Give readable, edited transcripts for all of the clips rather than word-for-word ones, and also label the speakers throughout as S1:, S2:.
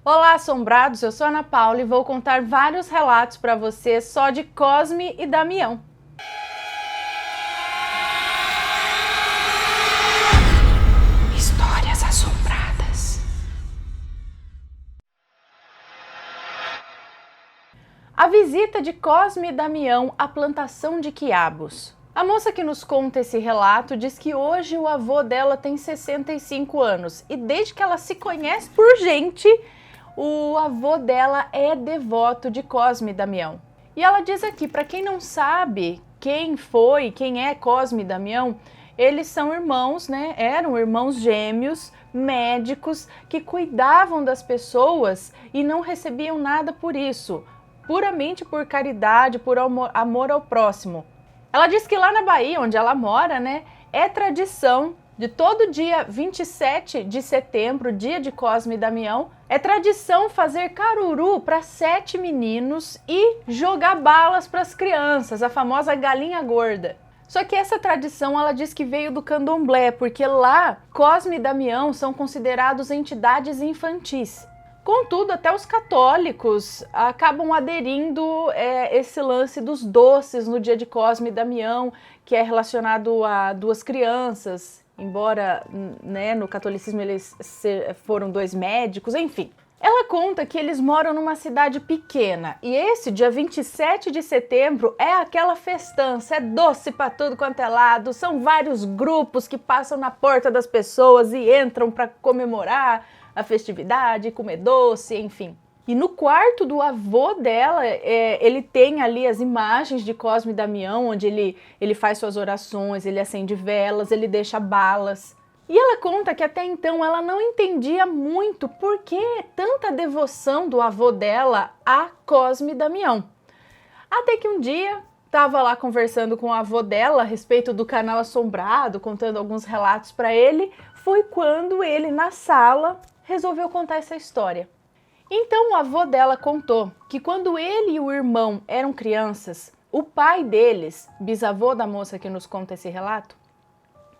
S1: Olá, assombrados! Eu sou a Ana Paula e vou contar vários relatos para você só de Cosme e Damião. Histórias assombradas. A visita de Cosme e Damião à plantação de quiabos. A moça que nos conta esse relato diz que hoje o avô dela tem 65 anos e desde que ela se conhece por gente, o avô dela é devoto de Cosme e Damião. E ela diz aqui, para quem não sabe quem é Cosme e Damião, eles são irmãos, né? Eram irmãos gêmeos, médicos, que cuidavam das pessoas e não recebiam nada por isso, puramente por caridade, por amor ao próximo. Ela diz que lá na Bahia, onde ela mora, né, é tradição de todo dia 27 de setembro, dia de Cosme e Damião, é tradição fazer caruru para 7 meninos e jogar balas para as crianças, a famosa galinha gorda. Só que essa tradição, ela diz que veio do candomblé, porque lá Cosme e Damião são considerados entidades infantis. Contudo, até os católicos acabam aderindo esse lance dos doces no dia de Cosme e Damião, que é relacionado a duas crianças, embora né, no catolicismo eles foram 2 médicos, enfim. Ela conta que eles moram numa cidade pequena e esse dia 27 de setembro é aquela festança, é doce para tudo quanto é lado, são vários grupos que passam na porta das pessoas e entram para comemorar a festividade, comer doce, enfim. E no quarto do avô dela, ele tem ali as imagens de Cosme e Damião, onde ele faz suas orações, ele acende velas, ele deixa balas. E ela conta que até então ela não entendia muito por que tanta devoção do avô dela a Cosme e Damião. Até que um dia estava lá conversando com o avô dela a respeito do canal Assombrado, contando alguns relatos para ele, foi quando ele na sala resolveu contar essa história. Então o avô dela contou que quando ele e o irmão eram crianças, o pai deles, bisavô da moça que nos conta esse relato,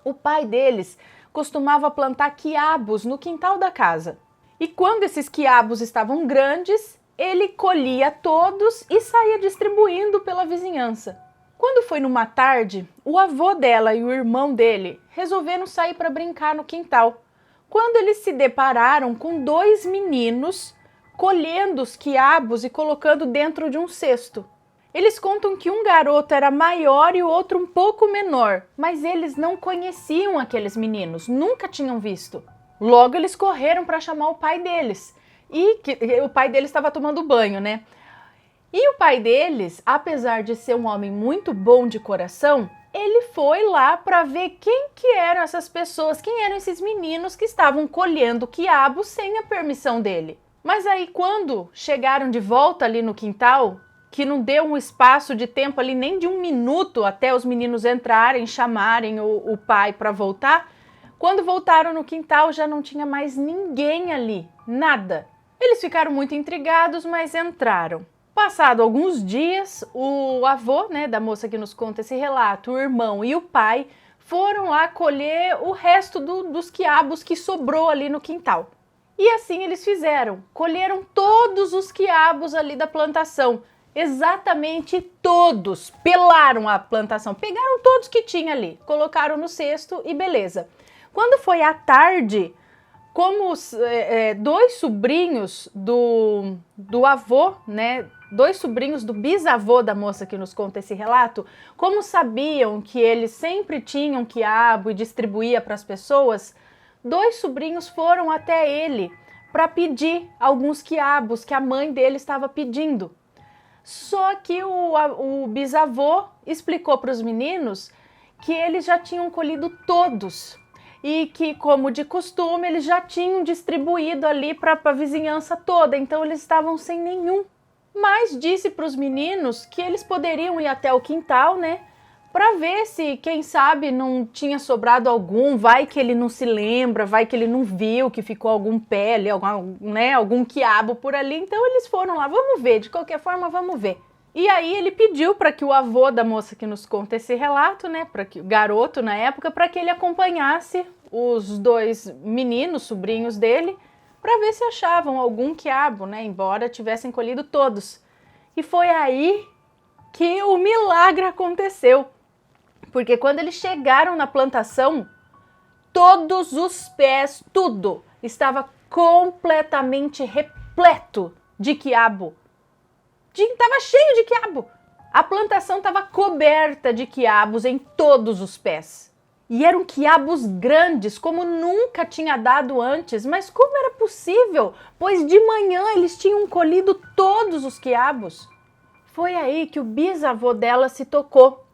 S1: o pai deles costumava plantar quiabos no quintal da casa. E quando esses quiabos estavam grandes, ele colhia todos e saía distribuindo pela vizinhança. Quando foi numa tarde, o avô dela e o irmão dele resolveram sair para brincar no quintal. Quando eles se depararam com 2 meninos colhendo os quiabos e colocando dentro de um cesto. Eles contam que um garoto era maior e o outro um pouco menor, mas eles não conheciam aqueles meninos, nunca tinham visto. Logo eles correram para chamar o pai deles. E o pai deles estava tomando banho, né? E o pai deles, apesar de ser um homem muito bom de coração, ele foi lá para ver quem que eram essas pessoas, quem eram esses meninos que estavam colhendo quiabo sem a permissão dele. Mas aí quando chegaram de volta ali no quintal, que não deu um espaço de tempo ali nem de 1 minuto até os meninos entrarem, chamarem o pai para voltar, quando voltaram no quintal já não tinha mais ninguém ali, nada. Eles ficaram muito intrigados, mas entraram. Passado alguns dias, o avô, né, da moça que nos conta esse relato, o irmão e o pai foram lá colher o resto dos quiabos que sobrou ali no quintal. E assim eles fizeram, colheram todos os quiabos ali da plantação, exatamente todos, pelaram a plantação, pegaram todos que tinha ali, colocaram no cesto e beleza. Quando foi à tarde, como 2 sobrinhos do avô, né, 2 sobrinhos do bisavô da moça que nos conta esse relato, como sabiam que eles sempre tinham quiabo e distribuía para as pessoas, 2 sobrinhos foram até ele para pedir alguns quiabos que a mãe dele estava pedindo. Só que o bisavô explicou para os meninos que eles já tinham colhido todos e que, como de costume, eles já tinham distribuído ali para a vizinhança toda, então eles estavam sem nenhum. Mas disse para os meninos que eles poderiam ir até o quintal, né, para ver se, quem sabe, não tinha sobrado algum, vai que ele não se lembra, vai que ele não viu, que ficou algum pé ali, algum quiabo por ali. Então eles foram lá, vamos ver, de qualquer forma, vamos ver. E aí ele pediu para que o avô da moça que nos conta esse relato, né, para que o garoto na época, para que ele acompanhasse os 2 meninos, sobrinhos dele, para ver se achavam algum quiabo, né? Embora tivessem colhido todos. E foi aí que o milagre aconteceu. Porque quando eles chegaram na plantação, todos os pés, tudo, estava completamente repleto de quiabo. Estava cheio de quiabo. A plantação estava coberta de quiabos em todos os pés. E eram quiabos grandes, como nunca tinha dado antes. Mas como era possível? Pois de manhã eles tinham colhido todos os quiabos. Foi aí que o bisavô dela se tocou.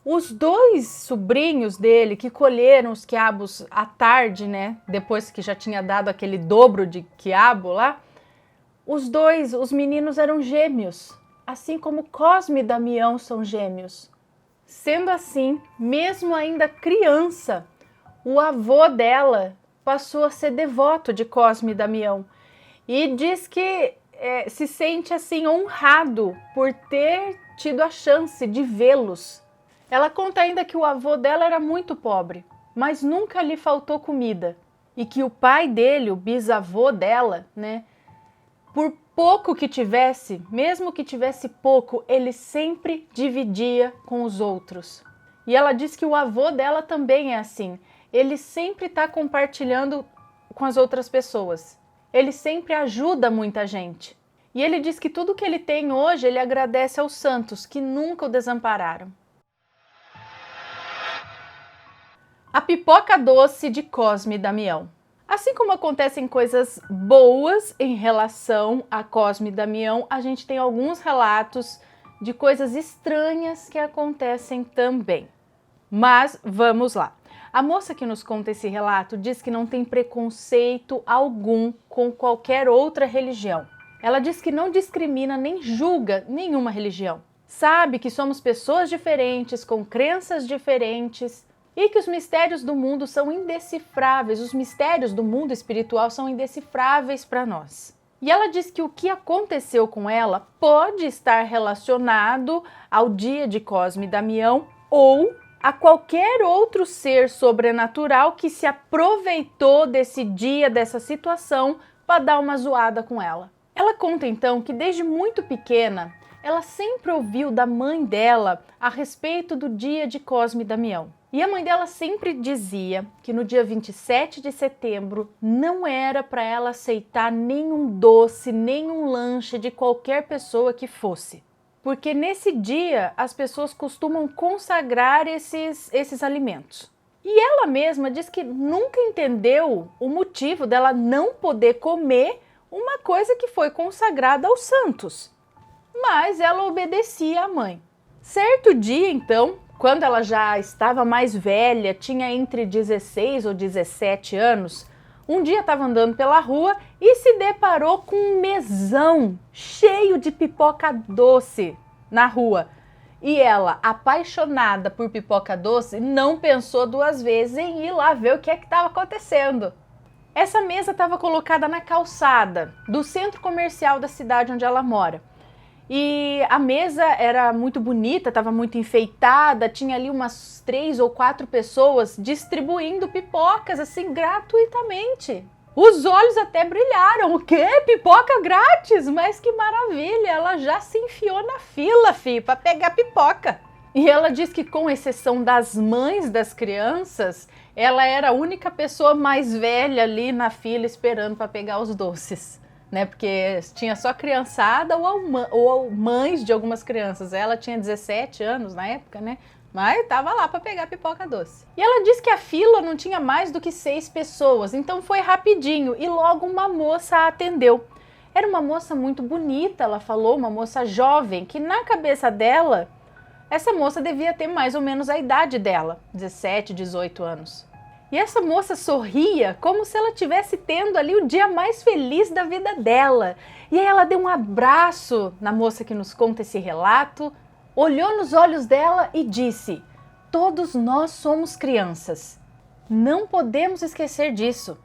S1: Os dois sobrinhos dele que colheram os quiabos à tarde, né? Depois que já tinha dado aquele dobro de quiabo lá, os meninos eram gêmeos, assim como Cosme e Damião são gêmeos. Sendo assim, mesmo ainda criança, o avô dela passou a ser devoto de Cosme e Damião e diz que se sente assim honrado por ter tido a chance de vê-los. Ela conta ainda que o avô dela era muito pobre, mas nunca lhe faltou comida. E que o pai dele, o bisavô dela, né, por pouco que tivesse, mesmo que tivesse pouco, ele sempre dividia com os outros. E ela diz que o avô dela também é assim. Ele sempre está compartilhando com as outras pessoas. Ele sempre ajuda muita gente. E ele diz que tudo que ele tem hoje, ele agradece aos santos, que nunca o desampararam. A pipoca doce de Cosme e Damião. Assim como acontecem coisas boas em relação a Cosme e Damião, a gente tem alguns relatos de coisas estranhas que acontecem também. Mas vamos lá. A moça que nos conta esse relato diz que não tem preconceito algum com qualquer outra religião. Ela diz que não discrimina nem julga nenhuma religião. Sabe que somos pessoas diferentes, com crenças diferentes, e que os mistérios do mundo são indecifráveis, os mistérios do mundo espiritual são indecifráveis para nós. E ela diz que o que aconteceu com ela pode estar relacionado ao dia de Cosme e Damião ou a qualquer outro ser sobrenatural que se aproveitou desse dia, dessa situação, para dar uma zoada com ela. Ela conta então que desde muito pequena, ela sempre ouviu da mãe dela a respeito do dia de Cosme e Damião. E a mãe dela sempre dizia que no dia 27 de setembro não era para ela aceitar nenhum doce, nenhum lanche de qualquer pessoa que fosse. Porque nesse dia as pessoas costumam consagrar esses alimentos. E ela mesma diz que nunca entendeu o motivo dela não poder comer uma coisa que foi consagrada aos santos. Mas ela obedecia à mãe. Certo dia, então, quando ela já estava mais velha, tinha entre 16 ou 17 anos, um dia estava andando pela rua e se deparou com um mesão cheio de pipoca doce na rua. E ela, apaixonada por pipoca doce, não pensou duas vezes em ir lá ver o que estava acontecendo. Essa mesa estava colocada na calçada do centro comercial da cidade onde ela mora. E a mesa era muito bonita, estava muito enfeitada, tinha ali umas 3 ou 4 pessoas distribuindo pipocas assim gratuitamente. Os olhos até brilharam. O quê? Pipoca grátis? Mas que maravilha! Ela já se enfiou na fila, para pegar pipoca. E ela diz que, com exceção das mães das crianças, ela era a única pessoa mais velha ali na fila esperando para pegar os doces. Né, porque tinha só criançada ou mães de algumas crianças. Ela tinha 17 anos na época, né? Mas estava lá para pegar pipoca doce. E ela disse que a fila não tinha mais do que 6 pessoas, então foi rapidinho e logo uma moça a atendeu. Era uma moça muito bonita, ela falou, uma moça jovem, que na cabeça dela, essa moça devia ter mais ou menos a idade dela, 17, 18 anos. E essa moça sorria como se ela estivesse tendo ali o dia mais feliz da vida dela. E aí ela deu um abraço na moça que nos conta esse relato, olhou nos olhos dela e disse: "Todos nós somos crianças. Não podemos esquecer disso.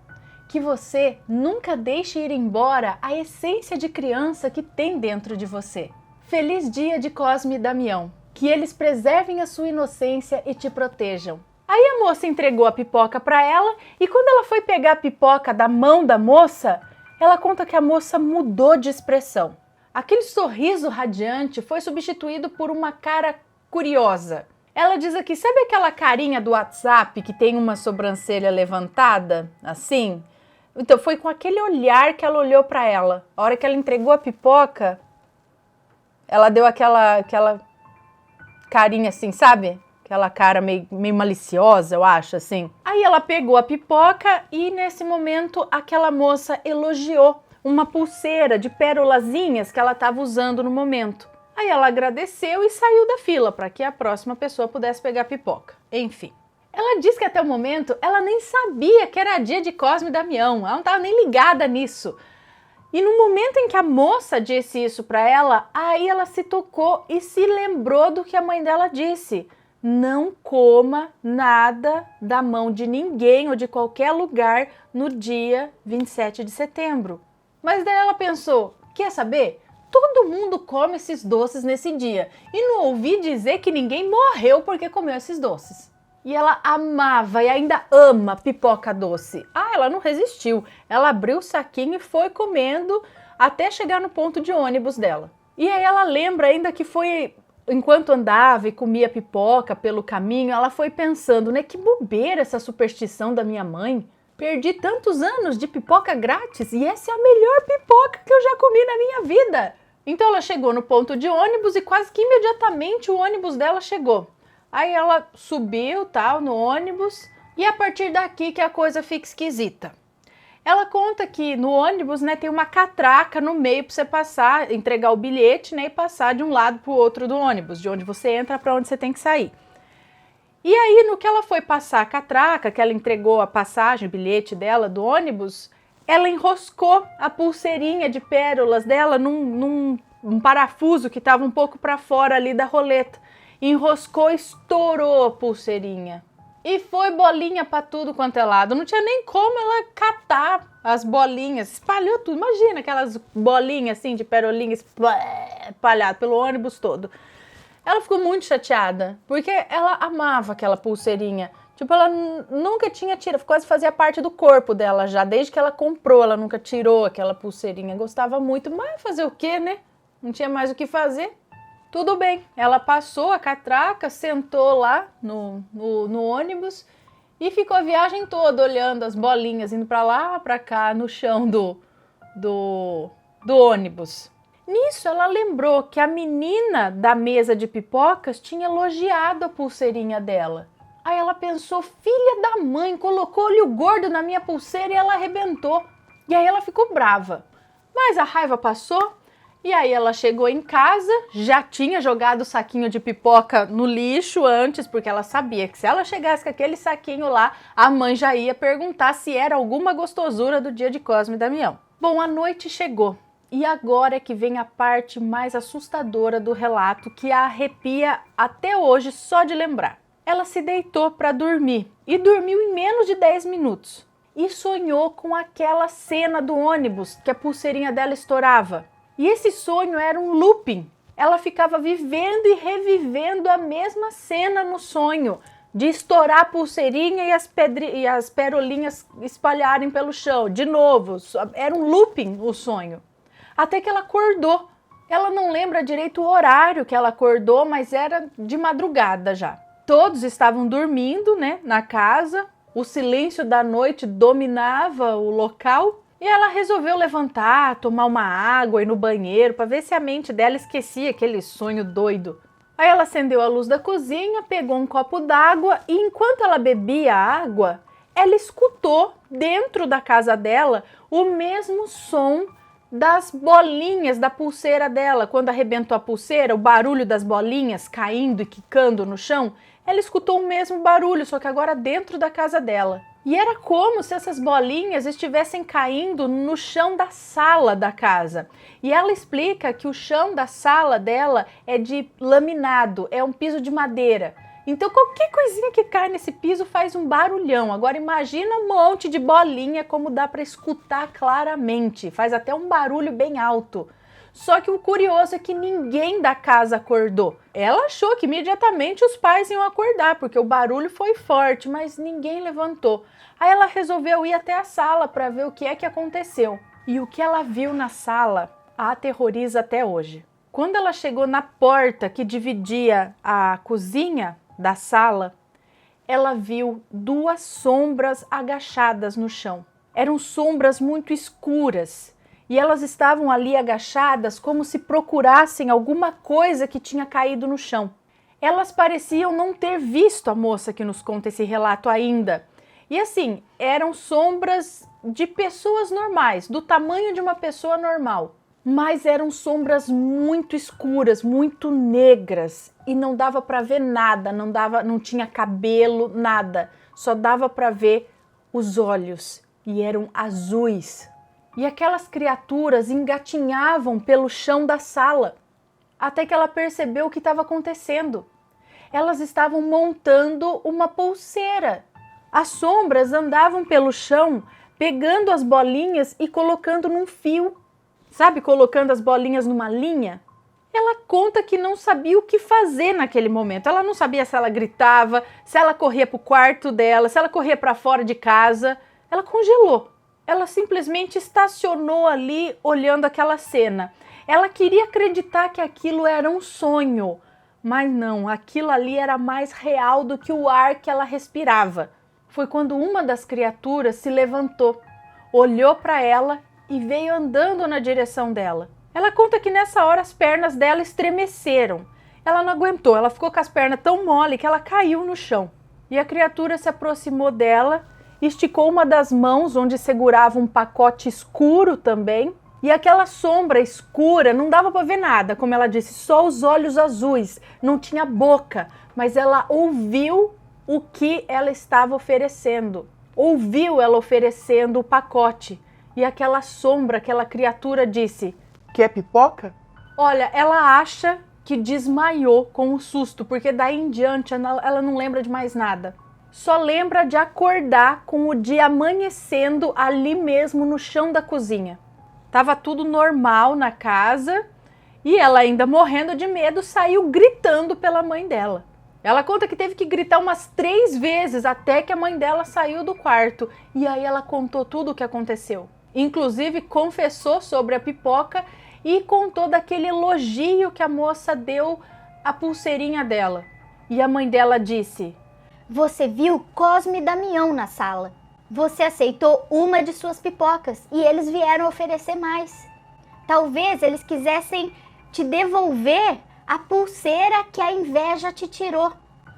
S1: Que você nunca deixe ir embora a essência de criança que tem dentro de você. Feliz dia de Cosme e Damião. Que eles preservem a sua inocência e te protejam. Aí a moça entregou a pipoca para ela e quando ela foi pegar a pipoca da mão da moça, ela conta que a moça mudou de expressão. Aquele sorriso radiante foi substituído por uma cara curiosa. Ela diz aqui, sabe aquela carinha do WhatsApp que tem uma sobrancelha levantada, assim? Então foi com aquele olhar que ela olhou para ela. A hora que ela entregou a pipoca, ela deu aquela carinha assim, sabe? Aquela cara meio maliciosa, eu acho, assim. Aí ela pegou a pipoca e nesse momento aquela moça elogiou uma pulseira de pérolazinhas que ela estava usando no momento. Aí ela agradeceu e saiu da fila para que a próxima pessoa pudesse pegar a pipoca. Enfim. Ela diz que até o momento ela nem sabia que era dia de Cosme e Damião, ela não estava nem ligada nisso. E no momento em que a moça disse isso para ela, aí ela se tocou e se lembrou do que a mãe dela disse. Não coma nada da mão de ninguém ou de qualquer lugar no dia 27 de setembro. Mas daí ela pensou, quer saber? Todo mundo come esses doces nesse dia e não ouvi dizer que ninguém morreu porque comeu esses doces. E ela amava e ainda ama pipoca doce. Ah, ela não resistiu. Ela abriu o saquinho e foi comendo até chegar no ponto de ônibus dela. E aí ela lembra ainda que foi, enquanto andava e comia pipoca pelo caminho, ela foi pensando, né, que bobeira essa superstição da minha mãe. Perdi tantos anos de pipoca grátis e essa é a melhor pipoca que eu já comi na minha vida. Então ela chegou no ponto de ônibus e quase que imediatamente o ônibus dela chegou. Aí ela subiu, tal, no ônibus e a partir daqui que a coisa fica esquisita. Ela conta que no ônibus, né, tem uma catraca no meio para você passar, entregar o bilhete, né, e passar de um lado para o outro do ônibus, de onde você entra para onde você tem que sair. E aí, no que ela foi passar a catraca, que ela entregou a passagem, o bilhete dela do ônibus, ela enroscou a pulseirinha de pérolas dela num parafuso que estava um pouco para fora ali da roleta. Enroscou, estourou a pulseirinha. E foi bolinha para tudo quanto é lado. Não tinha nem como ela catar as bolinhas. Espalhou tudo. Imagina aquelas bolinhas assim de perolinha espalhadas pelo ônibus todo. Ela ficou muito chateada, porque ela amava aquela pulseirinha. Tipo, ela nunca tinha tirado, quase fazia parte do corpo dela já. Desde que ela comprou, ela nunca tirou aquela pulseirinha. Gostava muito, mas fazer o quê, né? Não tinha mais o que fazer. Tudo bem, ela passou a catraca, sentou lá no ônibus e ficou a viagem toda olhando as bolinhas, indo para lá, para cá, no chão do ônibus. Nisso, ela lembrou que a menina da mesa de pipocas tinha elogiado a pulseirinha dela. Aí ela pensou, filha da mãe, colocou olho gordo na minha pulseira e ela arrebentou. E aí ela ficou brava. Mas a raiva passou. E aí ela chegou em casa, já tinha jogado o saquinho de pipoca no lixo antes, porque ela sabia que se ela chegasse com aquele saquinho lá, a mãe já ia perguntar se era alguma gostosura do dia de Cosme e Damião. Bom, a noite chegou e agora é que vem a parte mais assustadora do relato que a arrepia até hoje só de lembrar. Ela se deitou para dormir e dormiu em menos de 10 minutos e sonhou com aquela cena do ônibus que a pulseirinha dela estourava. E esse sonho era um looping. Ela ficava vivendo e revivendo a mesma cena no sonho, de estourar a pulseirinha e as perolinhas espalharem pelo chão. De novo, era um looping o sonho. Até que ela acordou. Ela não lembra direito o horário que ela acordou, mas era de madrugada já. Todos estavam dormindo, né, na casa. O silêncio da noite dominava o local. E ela resolveu levantar, tomar uma água, ir no banheiro para ver se a mente dela esquecia aquele sonho doido. Aí ela acendeu a luz da cozinha, pegou um copo d'água e enquanto ela bebia a água, ela escutou dentro da casa dela o mesmo som das bolinhas da pulseira dela. Quando arrebentou a pulseira, o barulho das bolinhas caindo e quicando no chão, ela escutou o mesmo barulho, só que agora dentro da casa dela. E era como se essas bolinhas estivessem caindo no chão da sala da casa. E ela explica que o chão da sala dela é de laminado, é um piso de madeira. Então qualquer coisinha que cai nesse piso faz um barulhão. Agora imagina um monte de bolinha como dá para escutar claramente. Faz até um barulho bem alto. Só que o curioso é que ninguém da casa acordou. Ela achou que imediatamente os pais iam acordar, porque o barulho foi forte, mas ninguém levantou. Aí ela resolveu ir até a sala para ver o que é que aconteceu. E o que ela viu na sala a aterroriza até hoje. Quando ela chegou na porta que dividia a cozinha da sala, ela viu duas sombras agachadas no chão. Eram sombras muito escuras e elas estavam ali agachadas como se procurassem alguma coisa que tinha caído no chão. Elas pareciam não ter visto a moça que nos conta esse relato ainda. E assim, eram sombras de pessoas normais, do tamanho de uma pessoa normal. Mas eram sombras muito escuras, muito negras e não dava para ver nada, não tinha cabelo, nada. Só dava para ver os olhos e eram azuis. E aquelas criaturas engatinhavam pelo chão da sala, até que ela percebeu o que estava acontecendo. Elas estavam montando uma pulseira. As sombras andavam pelo chão, pegando as bolinhas e colocando num fio. Sabe, colocando as bolinhas numa linha? Ela conta que não sabia o que fazer naquele momento. Ela não sabia se ela gritava, se ela corria para o quarto dela, se ela corria para fora de casa. Ela congelou. Ela simplesmente estacionou ali olhando aquela cena. Ela queria acreditar que aquilo era um sonho, mas não, aquilo ali era mais real do que o ar que ela respirava. Foi quando uma das criaturas se levantou, olhou para ela e veio andando na direção dela. Ela conta que nessa hora as pernas dela estremeceram. Ela não aguentou, ela ficou com as pernas tão mole que ela caiu no chão. E a criatura se aproximou dela, esticou uma das mãos onde segurava um pacote escuro também. E aquela sombra escura, não dava para ver nada, como ela disse, só os olhos azuis, não tinha boca, mas ela ouviu o que ela estava oferecendo. Ouviu ela oferecendo o pacote. E aquela sombra, aquela criatura disse: "Quer pipoca?" Olha, ela acha que desmaiou com o susto, porque daí em diante ela não lembra de mais nada. Só lembra de acordar com o dia amanhecendo ali mesmo no chão da cozinha. Tava tudo normal na casa e ela, ainda morrendo de medo, saiu gritando pela mãe dela. Ela conta que teve que gritar umas 3 vezes até que a mãe dela saiu do quarto. E aí ela contou tudo o que aconteceu. Inclusive confessou sobre a pipoca e contou daquele elogio que a moça deu à pulseirinha dela. E a mãe dela disse:
S2: "Você viu Cosme e Damião na sala. Você aceitou uma de suas pipocas e eles vieram oferecer mais. Talvez eles quisessem te devolver a pulseira que a inveja te tirou.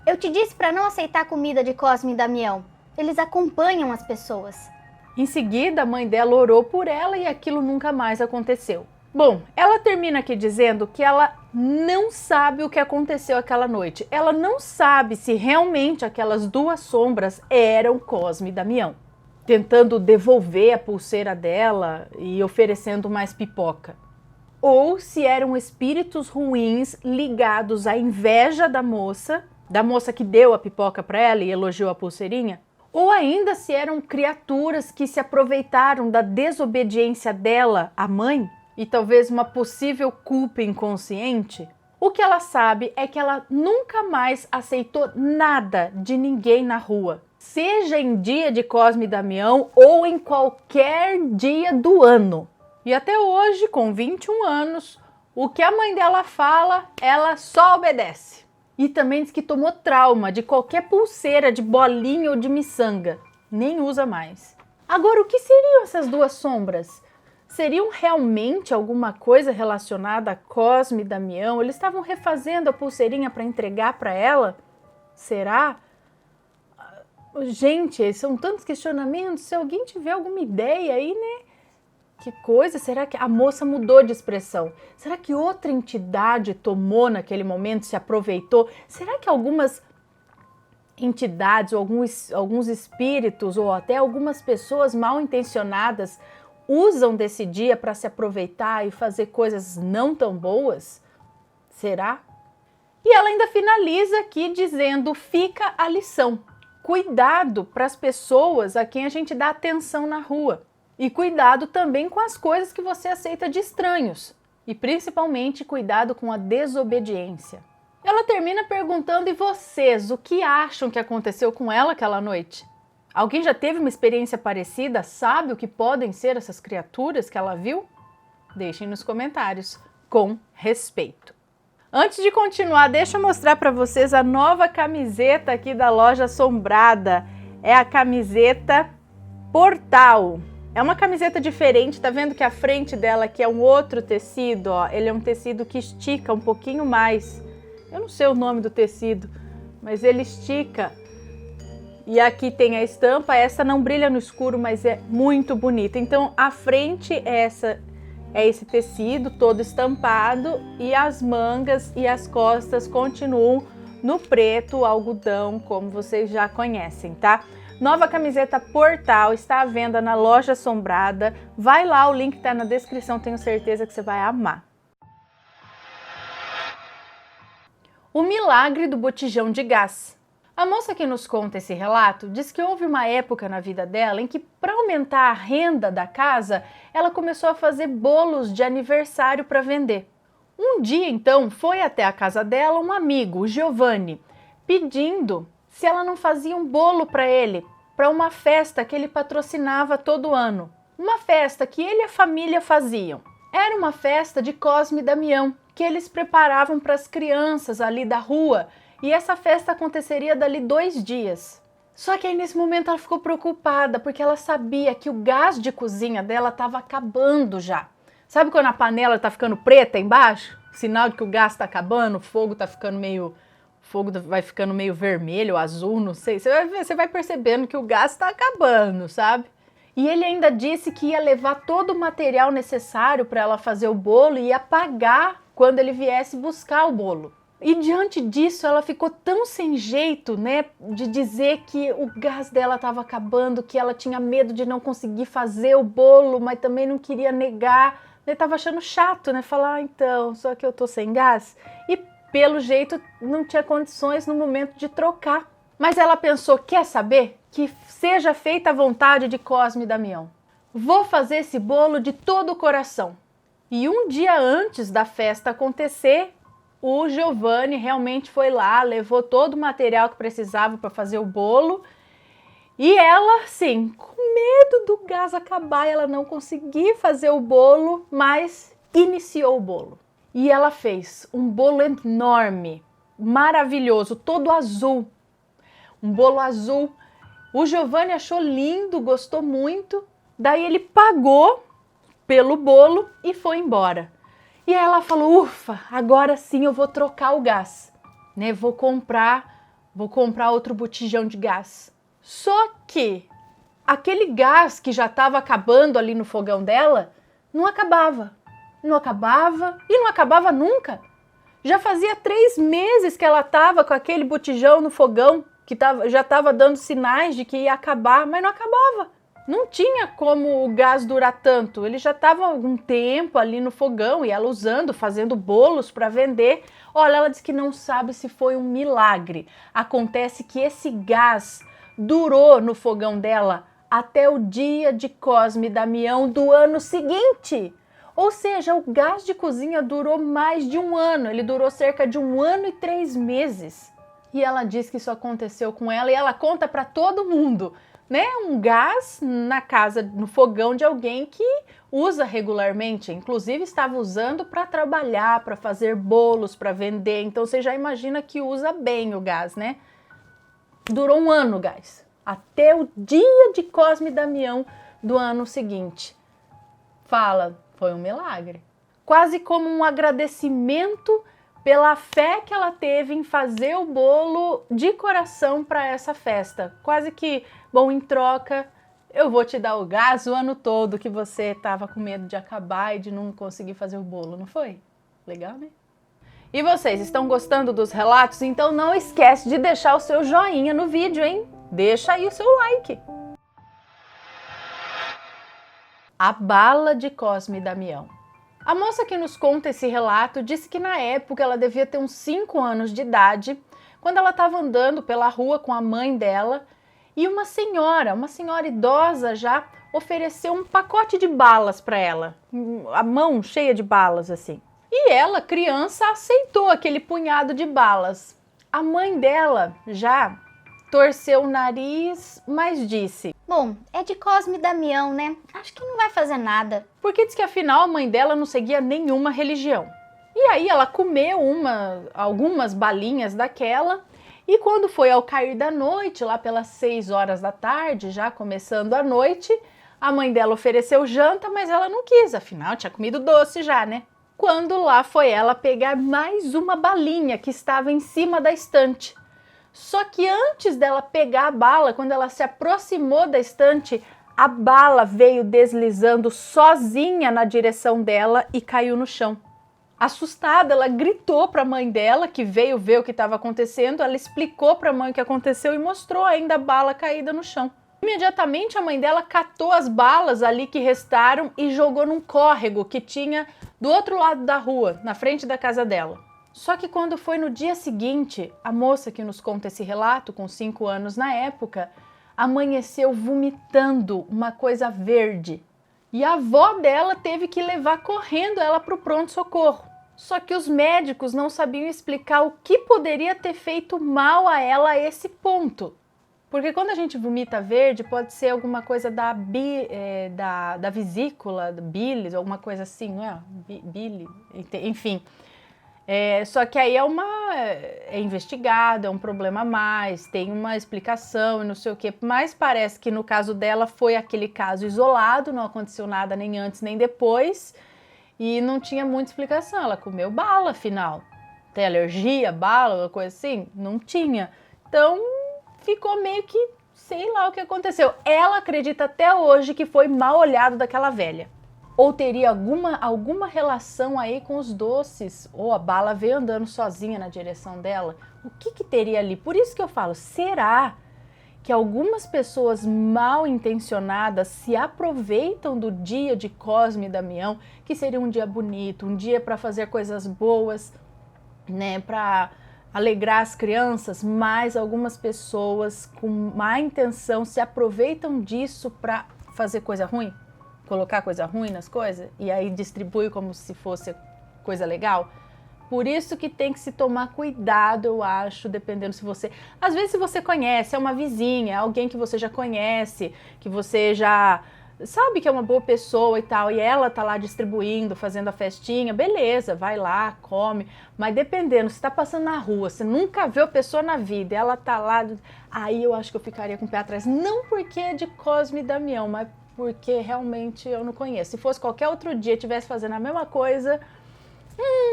S2: Eu te disse para não aceitar comida de Cosme e Damião. Eles acompanham as pessoas."
S1: Em seguida, a mãe dela orou por ela e aquilo nunca mais aconteceu. Bom, ela termina aqui dizendo que ela não sabe o que aconteceu aquela noite. Ela não sabe se realmente aquelas duas sombras eram Cosme e Damião, tentando devolver a pulseira dela e oferecendo mais pipoca. Ou se eram espíritos ruins ligados à inveja da moça que deu a pipoca para ela e elogiou a pulseirinha. Ou ainda se eram criaturas que se aproveitaram da desobediência dela, a mãe, e talvez uma possível culpa inconsciente. O que ela sabe é que ela nunca mais aceitou nada de ninguém na rua, seja em dia de Cosme e Damião ou em qualquer dia do ano. E até hoje, com 21 anos, o que a mãe dela fala, ela só obedece. E também diz que tomou trauma de qualquer pulseira de bolinha ou de miçanga. Nem usa mais. Agora, o que seriam essas duas sombras? Seriam realmente alguma coisa relacionada a Cosme e Damião? Eles estavam refazendo a pulseirinha para entregar para ela? Será? Gente, são tantos questionamentos. Se alguém tiver alguma ideia aí, né? Que coisa? Será que a moça mudou de expressão? Será que outra entidade tomou naquele momento, se aproveitou? Será que algumas entidades, ou alguns espíritos, ou até algumas pessoas mal intencionadas usam desse dia para se aproveitar e fazer coisas não tão boas? Será? E ela ainda finaliza aqui dizendo: fica a lição. Cuidado para as pessoas a quem a gente dá atenção na rua. E cuidado também com as coisas que você aceita de estranhos. e principalmente cuidado com a desobediência. Ela termina perguntando: e vocês, o que acham que aconteceu com ela aquela noite? Alguém já teve uma experiência parecida? Sabe o que podem ser essas criaturas que ela viu? Deixem nos comentários, com respeito. Antes de continuar, deixa eu mostrar para vocês a nova camiseta aqui da Loja Assombrada. É a camiseta Portal. É uma camiseta diferente, tá vendo que a frente dela aqui é um outro tecido, ó. Ele é um tecido que estica um pouquinho mais. Eu não sei o nome do tecido, mas ele estica. E aqui tem a estampa, essa não brilha no escuro, mas é muito bonita. Então a frente é esse tecido todo estampado e as mangas e as costas continuam no preto algodão, como vocês já conhecem, tá? Nova camiseta Portal está à venda na Loja Assombrada. Vai lá, o link tá na descrição, tenho certeza que você vai amar. O milagre do botijão de gás. A moça que nos conta esse relato diz que houve uma época na vida dela em que, para aumentar a renda da casa, ela começou a fazer bolos de aniversário para vender. Um dia, então, foi até a casa dela um amigo, o Giovanni, pedindo se ela não fazia um bolo para ele, para uma festa que ele patrocinava todo ano. Uma festa que ele e a família faziam. Era uma festa de Cosme e Damião, que eles preparavam para as crianças ali da rua, e essa festa aconteceria dali 2 dias. Só que aí nesse momento ela ficou preocupada, porque ela sabia que o gás de cozinha dela estava acabando já. Sabe quando a panela está ficando preta embaixo? Sinal de que o gás está acabando, o fogo está ficando meio... O fogo vai ficando meio vermelho, azul, não sei. Você vai percebendo que o gás está acabando, sabe? E ele ainda disse que ia levar todo o material necessário para ela fazer o bolo e ia pagar quando ele viesse buscar o bolo. E diante disso, ela ficou tão sem jeito, né, de dizer que o gás dela estava acabando, que ela tinha medo de não conseguir fazer o bolo, mas também não queria negar. Ele estava achando chato, né, falar, então, só que eu tô sem gás. E pelo jeito não tinha condições no momento de trocar. Mas ela pensou, quer saber? Que seja feita a vontade de Cosme e Damião. Vou fazer esse bolo de todo o coração. E um dia antes da festa acontecer, o Giovanni realmente foi lá, levou todo o material que precisava para fazer o bolo. E ela, sim, com medo do gás acabar, ela não conseguir fazer o bolo, mas iniciou o bolo. E ela fez um bolo enorme, maravilhoso, todo azul. Um bolo azul. O Giovanni achou lindo, gostou muito. Daí ele pagou pelo bolo e foi embora. E aí ela falou, ufa, agora sim eu vou trocar o gás, né? Vou comprar outro botijão de gás. Só que aquele gás que já estava acabando ali no fogão dela, não acabava. Não acabava e não acabava nunca. Já fazia 3 meses que ela estava com aquele botijão no fogão, que já estava dando sinais de que ia acabar, mas não acabava. Não tinha como o gás durar tanto. Ele já estava há algum tempo ali no fogão e ela usando, fazendo bolos para vender. Olha, ela disse que não sabe se foi um milagre. Acontece que esse gás durou no fogão dela até o dia de Cosme e Damião do ano seguinte. Ou seja, o gás de cozinha durou mais de 1 ano. Ele durou cerca de 1 ano e 3 meses. E ela diz que isso aconteceu com ela e ela conta para todo mundo, né? Um gás na casa, no fogão de alguém que usa regularmente, inclusive estava usando para trabalhar, para fazer bolos, para vender. Então você já imagina que usa bem o gás, né? Durou 1 ano o gás, até o dia de Cosme e Damião do ano seguinte. Fala, foi um milagre. Quase como um agradecimento pela fé que ela teve em fazer o bolo de coração para essa festa. Quase que, bom, em troca, eu vou te dar o gás o ano todo que você estava com medo de acabar e de não conseguir fazer o bolo, não foi? Legal, né? E vocês, estão gostando dos relatos? Então não esquece de deixar o seu joinha no vídeo, hein? Deixa aí o seu like. A bala de Cosme e Damião. A moça que nos conta esse relato disse que na época ela devia ter uns 5 anos de idade, quando ela estava andando pela rua com a mãe dela E uma senhora idosa já, ofereceu um pacote de balas para ela, a mão cheia de balas assim. E ela, criança, aceitou aquele punhado de balas. A mãe dela já torceu o nariz, mas disse:
S2: Bom, é de Cosme e Damião, né? Acho que não vai fazer nada.
S1: Porque diz que afinal a mãe dela não seguia nenhuma religião. E aí ela comeu algumas balinhas daquela, e quando foi ao cair da noite, lá pelas 6 horas da tarde, já começando a noite, a mãe dela ofereceu janta, mas ela não quis, afinal tinha comido doce já, né? Quando lá foi ela pegar mais uma balinha que estava em cima da estante. Só que antes dela pegar a bala, quando ela se aproximou da estante, a bala veio deslizando sozinha na direção dela e caiu no chão. Assustada, ela gritou para a mãe dela, que veio ver o que estava acontecendo. Ela explicou para a mãe o que aconteceu e mostrou ainda a bala caída no chão. Imediatamente a mãe dela catou as balas ali que restaram e jogou num córrego que tinha do outro lado da rua, na frente da casa dela. Só que quando foi no dia seguinte, a moça que nos conta esse relato, com 5 anos na época, amanheceu vomitando uma coisa verde. E a avó dela teve que levar correndo ela para o pronto-socorro. Só que os médicos não sabiam explicar o que poderia ter feito mal a ela a esse ponto. Porque quando a gente vomita verde, pode ser alguma coisa da vesícula, da bilis, alguma coisa assim, não é? Bile, enfim. Só que aí é investigado, é um problema a mais, tem uma explicação e não sei o quê. Mas parece que no caso dela foi aquele caso isolado, não aconteceu nada nem antes nem depois. E não tinha muita explicação, ela comeu bala, afinal. Tem alergia, bala, coisa assim? Não tinha. Então, ficou meio que, sei lá o que aconteceu. Ela acredita até hoje que foi mal olhado daquela velha. Ou teria alguma relação aí com os doces, ou a bala veio andando sozinha na direção dela. O que teria ali? Por isso que eu falo, será que algumas pessoas mal intencionadas se aproveitam do dia de Cosme e Damião, que seria um dia bonito, um dia para fazer coisas boas, né, para alegrar as crianças, mas algumas pessoas com má intenção se aproveitam disso para fazer coisa ruim, colocar coisa ruim nas coisas e aí distribui como se fosse coisa legal. Por isso que tem que se tomar cuidado, eu acho, dependendo se você... Às vezes se você conhece, é uma vizinha, é alguém que você já conhece, que você já sabe que é uma boa pessoa e tal, e ela tá lá distribuindo, fazendo a festinha, beleza, vai lá, come. Mas dependendo, se tá passando na rua, você nunca viu a pessoa na vida, ela tá lá, aí eu acho que eu ficaria com o pé atrás. Não porque é de Cosme e Damião, mas porque realmente eu não conheço. Se fosse qualquer outro dia, estivesse fazendo a mesma coisa...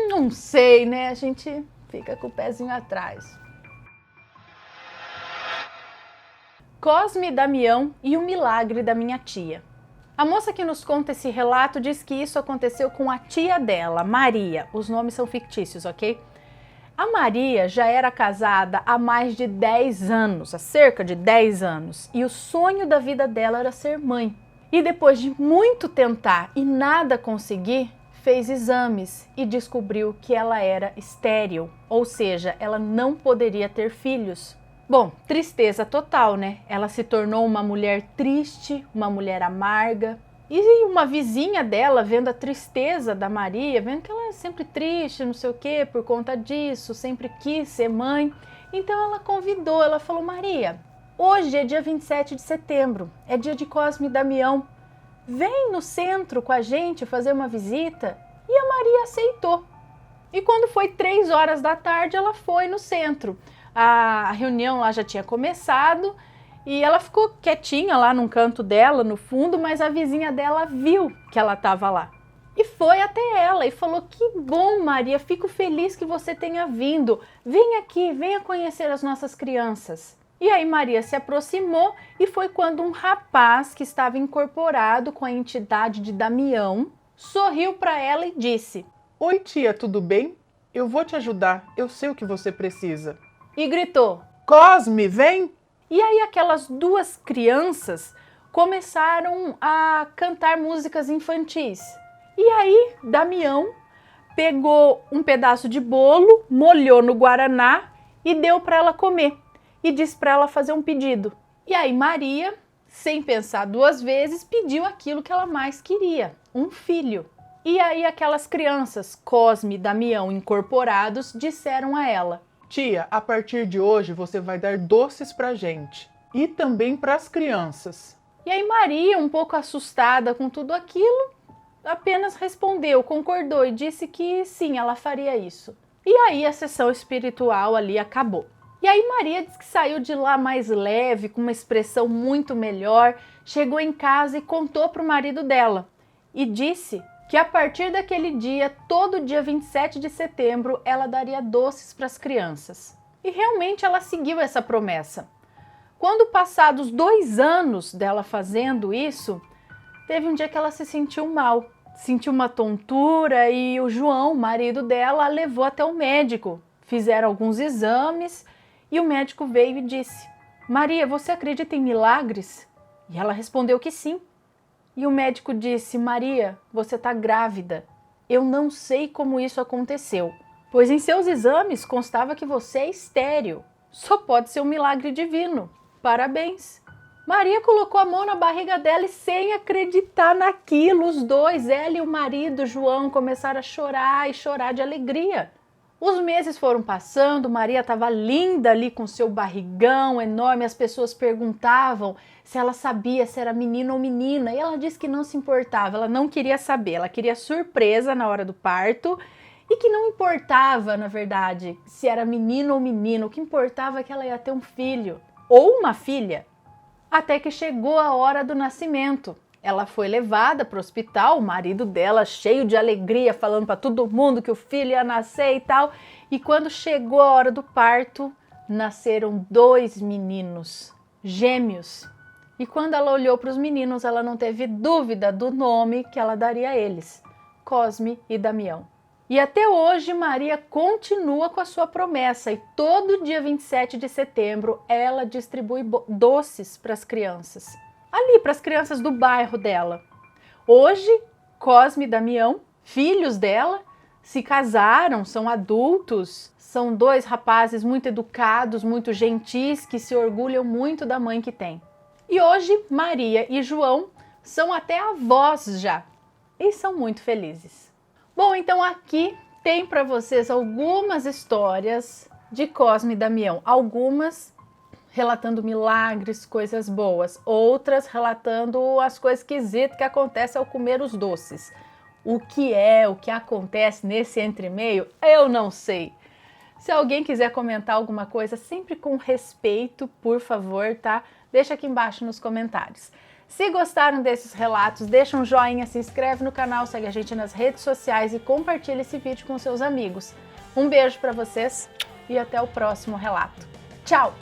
S1: não sei, né? A gente fica com o pezinho atrás. Cosme e Damião e o milagre da minha tia. A moça que nos conta esse relato diz que isso aconteceu com a tia dela, Maria. Os nomes são fictícios, ok? A Maria já era casada há mais de 10 anos, há cerca de 10 anos. E o sonho da vida dela era ser mãe. E depois de muito tentar e nada conseguir, fez exames e descobriu que ela era estéril, ou seja, ela não poderia ter filhos. Bom, tristeza total, né? Ela se tornou uma mulher triste, uma mulher amarga. E uma vizinha dela, vendo a tristeza da Maria, vendo que ela é sempre triste, não sei o quê, por conta disso, sempre quis ser mãe. Então ela convidou, ela falou: Maria, hoje é dia 27 de setembro, é dia de Cosme e Damião. Vem no centro com a gente fazer uma visita. E a Maria aceitou. E quando foi 3 horas da tarde, ela foi no centro. A reunião lá já tinha começado e ela ficou quietinha lá num canto dela, no fundo, mas a vizinha dela viu que ela estava lá. E foi até ela e falou: que bom, Maria, fico feliz que você tenha vindo. Vem aqui, venha conhecer as nossas crianças. E aí Maria se aproximou e foi quando um rapaz que estava incorporado com a entidade de Damião sorriu para ela e disse:
S3: Oi tia, tudo bem? Eu vou te ajudar, eu sei o que você precisa.
S1: E gritou:
S3: Cosme, vem!
S1: E aí aquelas 2 crianças começaram a cantar músicas infantis. E aí Damião pegou um pedaço de bolo, molhou no guaraná e deu para ela comer. E disse para ela fazer um pedido. E aí Maria, sem pensar duas vezes, pediu aquilo que ela mais queria, um filho. E aí aquelas crianças, Cosme e Damião incorporados, disseram a ela:
S3: Tia, a partir de hoje você vai dar doces pra gente. E também pras crianças.
S1: E aí Maria, um pouco assustada com tudo aquilo, apenas respondeu, concordou e disse que sim, ela faria isso. E aí a sessão espiritual ali acabou. E aí Maria disse que saiu de lá mais leve, com uma expressão muito melhor, chegou em casa e contou para o marido dela. E disse que a partir daquele dia, todo dia 27 de setembro, ela daria doces para as crianças. E realmente ela seguiu essa promessa. Quando passados 2 anos dela fazendo isso, teve um dia que ela se sentiu mal. Sentiu uma tontura e o João, marido dela, a levou até o médico. Fizeram alguns exames e o médico veio e disse: Maria, você acredita em milagres? E ela respondeu que sim. E o médico disse: Maria, você está grávida. Eu não sei como isso aconteceu, pois em seus exames constava que você é estéril. Só pode ser um milagre divino. Parabéns! Maria colocou a mão na barriga dela e, sem acreditar naquilo, os dois, ela e o marido, João, começaram a chorar e chorar de alegria. Os meses foram passando, Maria estava linda ali com seu barrigão enorme, as pessoas perguntavam se ela sabia se era menino ou menina, e ela disse que não se importava, ela não queria saber, ela queria surpresa na hora do parto, e que não importava, na verdade, se era menino ou menina, o que importava é que ela ia ter um filho, ou uma filha. Até que chegou a hora do nascimento. Ela foi levada para o hospital, o marido dela cheio de alegria, falando para todo mundo que o filho ia nascer e tal. E quando chegou a hora do parto, nasceram 2 meninos, gêmeos. E quando ela olhou para os meninos, ela não teve dúvida do nome que ela daria a eles, Cosme e Damião. E até hoje Maria continua com a sua promessa e todo dia 27 de setembro ela distribui doces para as crianças. Ali, para as crianças do bairro dela. Hoje, Cosme e Damião, filhos dela, se casaram, são adultos, são 2 rapazes muito educados, muito gentis, que se orgulham muito da mãe que têm. E hoje, Maria e João são até avós já e são muito felizes. Bom, então aqui tem para vocês algumas histórias de Cosme e Damião, algumas relatando milagres, coisas boas, outras relatando as coisas esquisitas que acontecem ao comer os doces. O que acontece nesse entremeio, eu não sei. Se alguém quiser comentar alguma coisa, sempre com respeito, por favor, tá? Deixa aqui embaixo nos comentários. Se gostaram desses relatos, deixa um joinha, se inscreve no canal, segue a gente nas redes sociais e compartilha esse vídeo com seus amigos. Um beijo para vocês e até o próximo relato. Tchau!